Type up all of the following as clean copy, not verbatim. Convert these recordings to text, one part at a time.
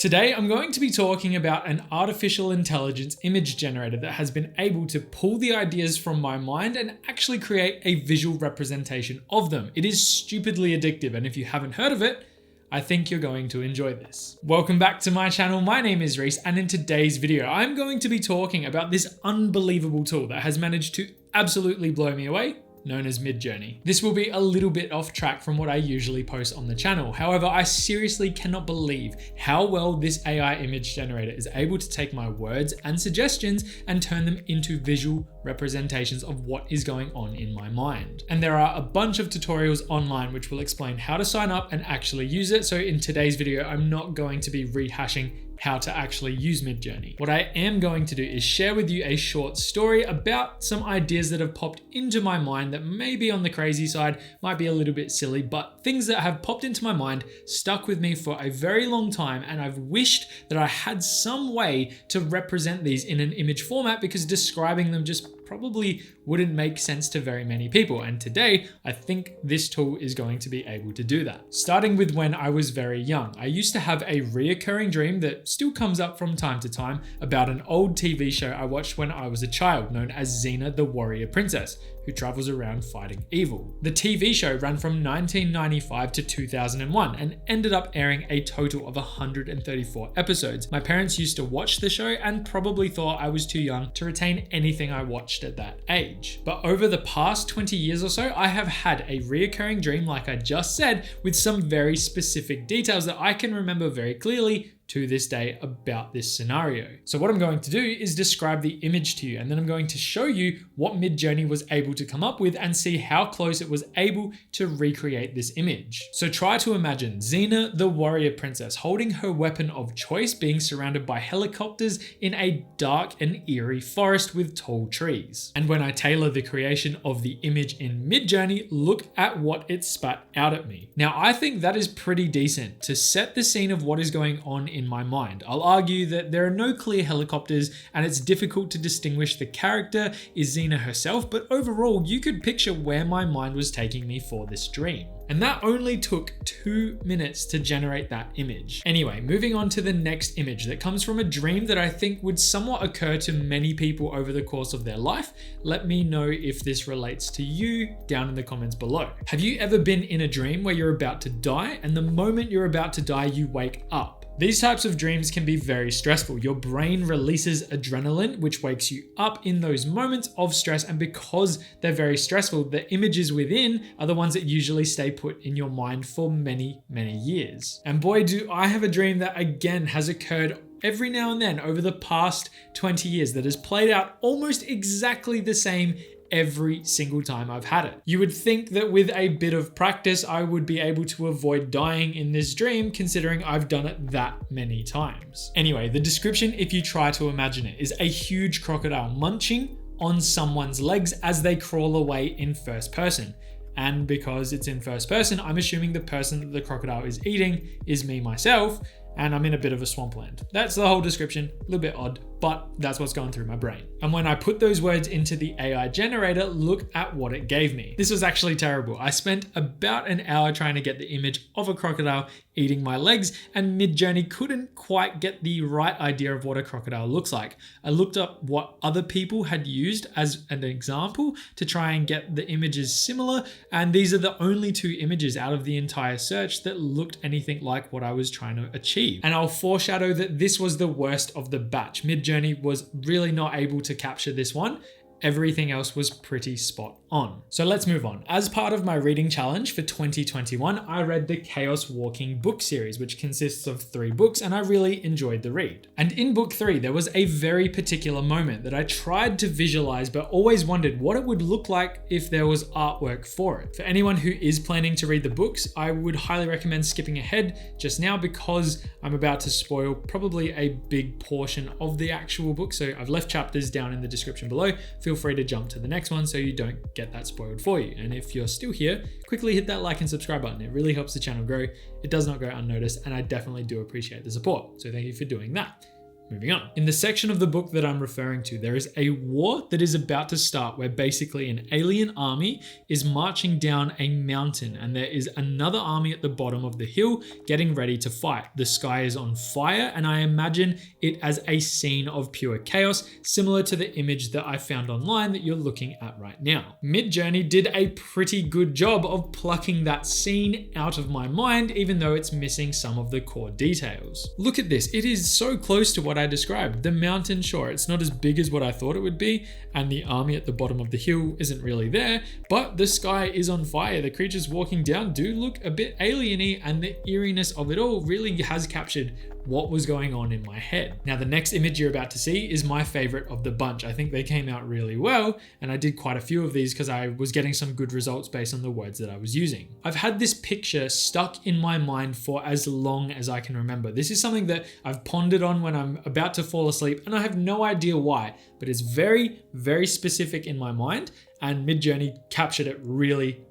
Today, I'm going to be talking about an artificial intelligence image generator that has been able to pull the ideas from my mind and actually create a visual representation of them. It is stupidly addictive, and if you haven't heard of it, I think you're going to enjoy this. Welcome back to my channel. My name is Reese, and in today's video, I'm going to be talking about this unbelievable tool that has managed to absolutely blow me away, known as Midjourney. This will be a little bit off track from what I usually post on the channel. However, I seriously cannot believe how well this AI image generator is able to take my words and suggestions and turn them into visual representations of what is going on in my mind. And there are a bunch of tutorials online which will explain how to sign up and actually use it. So in today's video, I'm not going to be rehashing how to actually use Midjourney. What I am going to do is share with you a short story about some ideas that have popped into my mind that may be on the crazy side, might be a little bit silly, but things that have popped into my mind, stuck with me for a very long time, and I've wished that I had some way to represent these in an image format because describing them just probably wouldn't make sense to very many people. And today, I think this tool is going to be able to do that. Starting with when I was very young, I used to have a reoccurring dream that still comes up from time to time about an old TV show I watched when I was a child known as Xena the Warrior Princess, who travels around fighting evil. The TV show ran from 1995 to 2001 and ended up airing a total of 134 episodes. My parents used to watch the show and probably thought I was too young to retain anything I watched at that age. But over the past 20 years or so, I have had a reoccurring dream, like I just said, with some very specific details that I can remember very clearly to this day about this scenario. So what I'm going to do is describe the image to you, and then I'm going to show you what Midjourney was able to come up with and see how close it was able to recreate this image. So try to imagine Xena the Warrior Princess holding her weapon of choice, being surrounded by helicopters in a dark and eerie forest with tall trees. And when I tailor the creation of the image in Midjourney, look at what it spat out at me. Now, I think that is pretty decent to set the scene of what is going on in my mind. I'll argue that there are no clear helicopters and it's difficult to distinguish the character is Xena herself, but overall you could picture where my mind was taking me for this dream. And that only took 2 minutes to generate that image. Anyway, moving on to the next image that comes from a dream that I think would somewhat occur to many people over the course of their life. Let me know if this relates to you down in the comments below. Have you ever been in a dream where you're about to die, and the moment you're about to die, you wake up? These types of dreams can be very stressful. Your brain releases adrenaline, which wakes you up in those moments of stress. And because they're very stressful, the images within are the ones that usually stay put in your mind for many, many years. And boy, do I have a dream that again has occurred every now and then over the past 20 years that has played out almost exactly the same every single time I've had it. You would think that with a bit of practice, I would be able to avoid dying in this dream, considering I've done it that many times. Anyway, the description, if you try to imagine it, is a huge crocodile munching on someone's legs as they crawl away in first person. And because it's in first person, I'm assuming the person that the crocodile is eating is me, myself, and I'm in a bit of a swampland. That's the whole description, a little bit odd, but that's what's going through my brain. And when I put those words into the AI generator, look at what it gave me. This was actually terrible. I spent about an hour trying to get the image of a crocodile eating my legs, and Midjourney couldn't quite get the right idea of what a crocodile looks like. I looked up what other people had used as an example to try and get the images similar, and these are the only 2 images out of the entire search that looked anything like what I was trying to achieve. And I'll foreshadow that this was the worst of the batch. Midjourney was really not able to capture this one. Everything else was pretty spot on. So let's move on. As part of my reading challenge for 2021, I read the Chaos Walking book series, which consists of 3 books, and I really enjoyed the read. And in book 3, there was a very particular moment that I tried to visualize, but always wondered what it would look like if there was artwork for it. For anyone who is planning to read the books, I would highly recommend skipping ahead just now because I'm about to spoil probably a big portion of the actual book. So I've left chapters down in the description below. Feel free to jump to the next one so you don't get that spoiled for you. And if you're still here, quickly hit that like and subscribe button. It really helps the channel grow. It does not go unnoticed, and I definitely do appreciate the support. So thank you for doing that. Moving on. In the section of the book that I'm referring to, there is a war that is about to start where basically an alien army is marching down a mountain and there is another army at the bottom of the hill getting ready to fight. The sky is on fire and I imagine it as a scene of pure chaos, similar to the image that I found online that you're looking at right now. Midjourney did a pretty good job of plucking that scene out of my mind, even though it's missing some of the core details. Look at this. It is so close to what I described. The mountain, sure, it's not as big as what I thought it would be, and the army at the bottom of the hill isn't really there, but the sky is on fire. The creatures walking down do look a bit alien-y, and the eeriness of it all really has captured what was going on in my head. Now, the next image you're about to see is my favorite of the bunch. I think they came out really well, and I did quite a few of these because I was getting some good results based on the words that I was using. I've had this picture stuck in my mind for as long as I can remember. This is something that I've pondered on when I'm about to fall asleep, and I have no idea why, but it's very, very specific in my mind, and Midjourney captured it really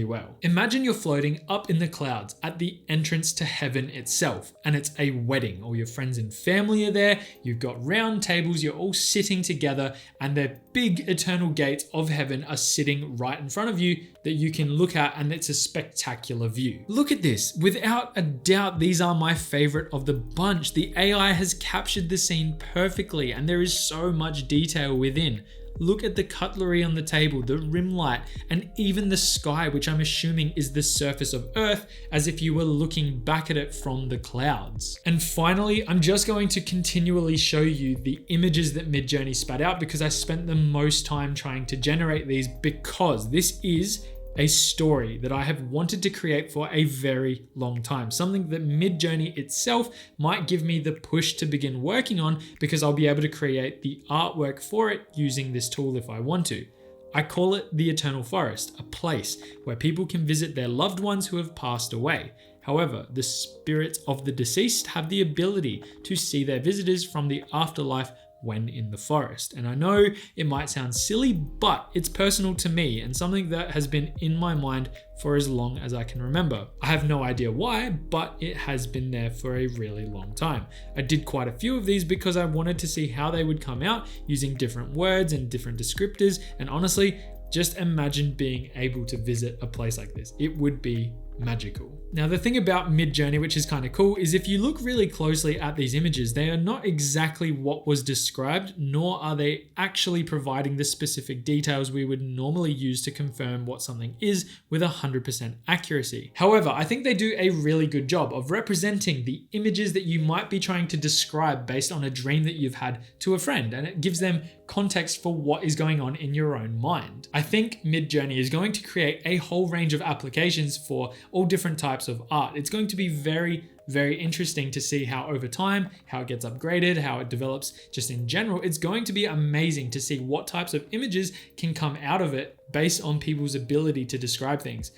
well. Imagine you're floating up in the clouds at the entrance to heaven itself, and it's a wedding. All your friends and family are there, you've got round tables, you're all sitting together, and the big eternal gates of heaven are sitting right in front of you that you can look at, and it's a spectacular view. Look at this. Without a doubt, these are my favorite of the bunch. The AI has captured the scene perfectly, and there is so much detail within. Look at the cutlery on the table, the rim light, and even the sky, which I'm assuming is the surface of Earth, as if you were looking back at it from the clouds. And finally, I'm just going to continually show you the images that Midjourney spat out because I spent the most time trying to generate these, because this is a story that I have wanted to create for a very long time. Something that Midjourney itself might give me the push to begin working on, because I'll be able to create the artwork for it using this tool if I want to. I call it the Eternal Forest, a place where people can visit their loved ones who have passed away. However, the spirits of the deceased have the ability to see their visitors from the afterlife when in the forest. And I know it might sound silly, but it's personal to me and something that has been in my mind for as long as I can remember. I have no idea why, but it has been there for a really long time. I did quite a few of these because I wanted to see how they would come out using different words and different descriptors. And honestly, just imagine being able to visit a place like this. It would be magical. Now, the thing about Midjourney, which is kind of cool, is if you look really closely at these images, they are not exactly what was described, nor are they actually providing the specific details we would normally use to confirm what something is with 100% accuracy. However, I think they do a really good job of representing the images that you might be trying to describe based on a dream that you've had to a friend, and it gives them context for what is going on in your own mind. I think Midjourney is going to create a whole range of applications for all different types of art. It's going to be very, very interesting to see how over time, how it gets upgraded, how it develops just in general. It's going to be amazing to see what types of images can come out of it based on people's ability to describe things.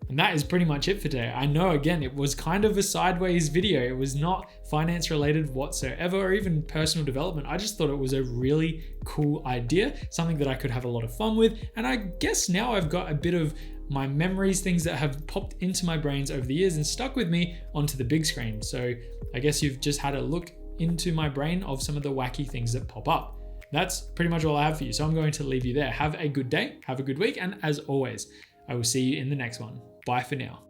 And that is pretty much it for today. I know, again, it was kind of a sideways video. It was not finance related whatsoever, or even personal development. I just thought it was a really cool idea, something that I could have a lot of fun with. And I guess now I've got a bit of my memories, things that have popped into my brains over the years and stuck with me onto the big screen. So I guess you've just had a look into my brain of some of the wacky things that pop up. That's pretty much all I have for you. So I'm going to leave you there. Have a good day, have a good week. And as always, I will see you in the next one. Bye for now.